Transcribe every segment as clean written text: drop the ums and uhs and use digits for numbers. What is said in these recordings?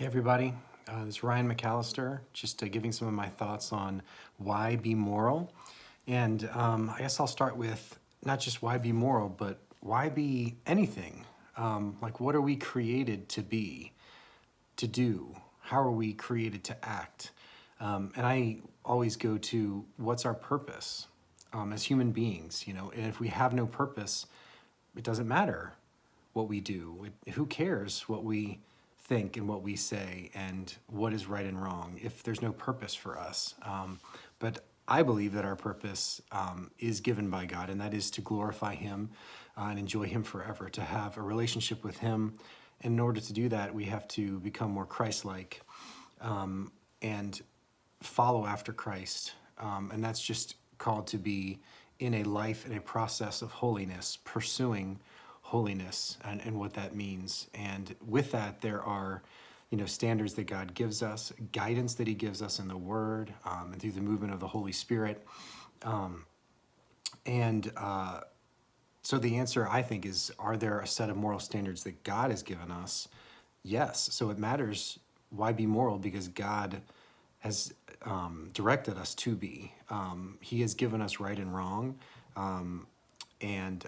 Hey everybody, this is Ryan McAllister, just giving some of my thoughts on why be moral. And I guess I'll start with not just why be moral, but why be anything? Like, what are we created to be, to do? How are we created to act? And I always go to what's our purpose as human beings, and if we have no purpose, it doesn't matter what we do. Who cares what we think and what we say and what is right and wrong if there's no purpose for us? But I believe that our purpose is given by God, and that is to glorify Him and enjoy Him forever, to have a relationship with Him. And in order to do that, we have to become more Christ-like and follow after Christ. And that's just called to be in a life, in a process of holiness, pursuing holiness and what that means. And with that, there are, standards that God gives us, guidance that He gives us in the Word and through the movement of the Holy Spirit. So the answer, I think, is, are there a set of moral standards that God has given us? Yes. So it matters. Why be moral? Because God has directed us to be. He has given us right and wrong. And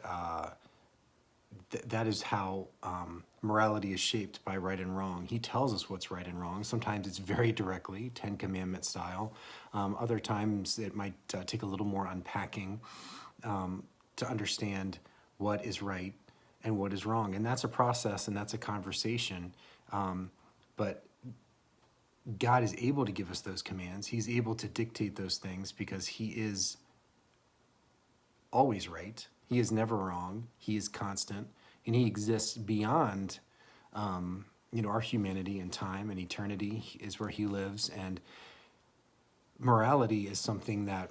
that is how morality is shaped, by right and wrong. He tells us what's right and wrong. Sometimes it's very directly, Ten Commandment style. Other times it might take a little more unpacking to understand what is right and what is wrong. And that's a process and that's a conversation. But God is able to give us those commands. He's able to dictate those things because He is always right. He is never wrong. He is constant, and He exists beyond, our humanity and time and eternity is where He lives. And morality is something that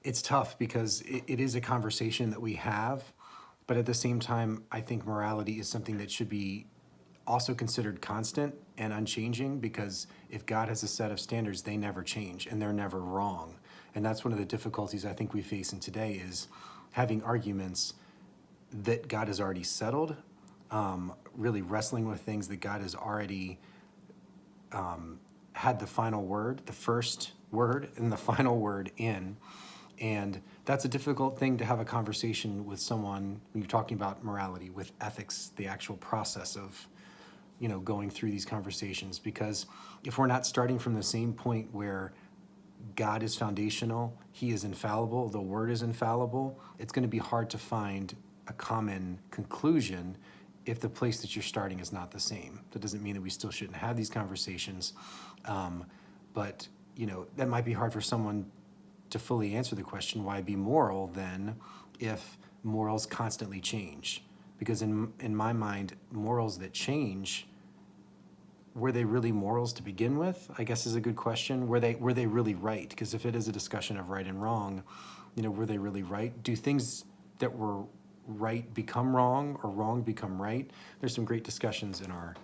it's tough because it is a conversation that we have, but at the same time, I think morality is something that should be also considered constant and unchanging, because if God has a set of standards, they never change and they're never wrong. And that's one of the difficulties I think we face in today, is having arguments that God has already settled, really wrestling with things that God has already had the final word, the first word and the final word in. And that's a difficult thing to have a conversation with someone when you're talking about morality, with ethics, the actual process of going through these conversations. Because if we're not starting from the same point where God is foundational, He is infallible, the Word is infallible, it's going to be hard to find a common conclusion if the place that you're starting is not the same. That doesn't mean that we still shouldn't have these conversations, but that might be hard for someone to fully answer the question, why be moral then, if morals constantly change? Because in my mind, morals that change, were they really morals to begin with, I guess is a good question. Were they really right? Because if it is a discussion of right and wrong, were they really right? Do things that were right become wrong, or wrong become right? There's some great discussions in our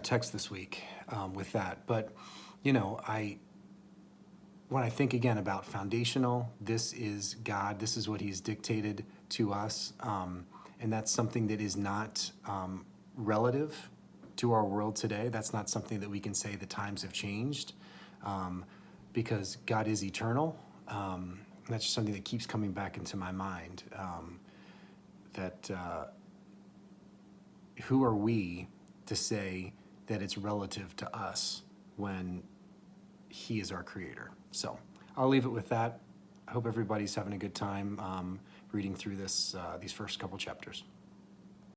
text this week with that. But when I think again about foundational, this is God, this is what He's dictated to us, and that's something that is not relative to our world today. That's not something that we can say the times have changed, because God is eternal. That's just something that keeps coming back into my mind, that who are we to say that it's relative to us when He is our creator? So I'll leave it with that. I hope everybody's having a good time reading through these first couple chapters.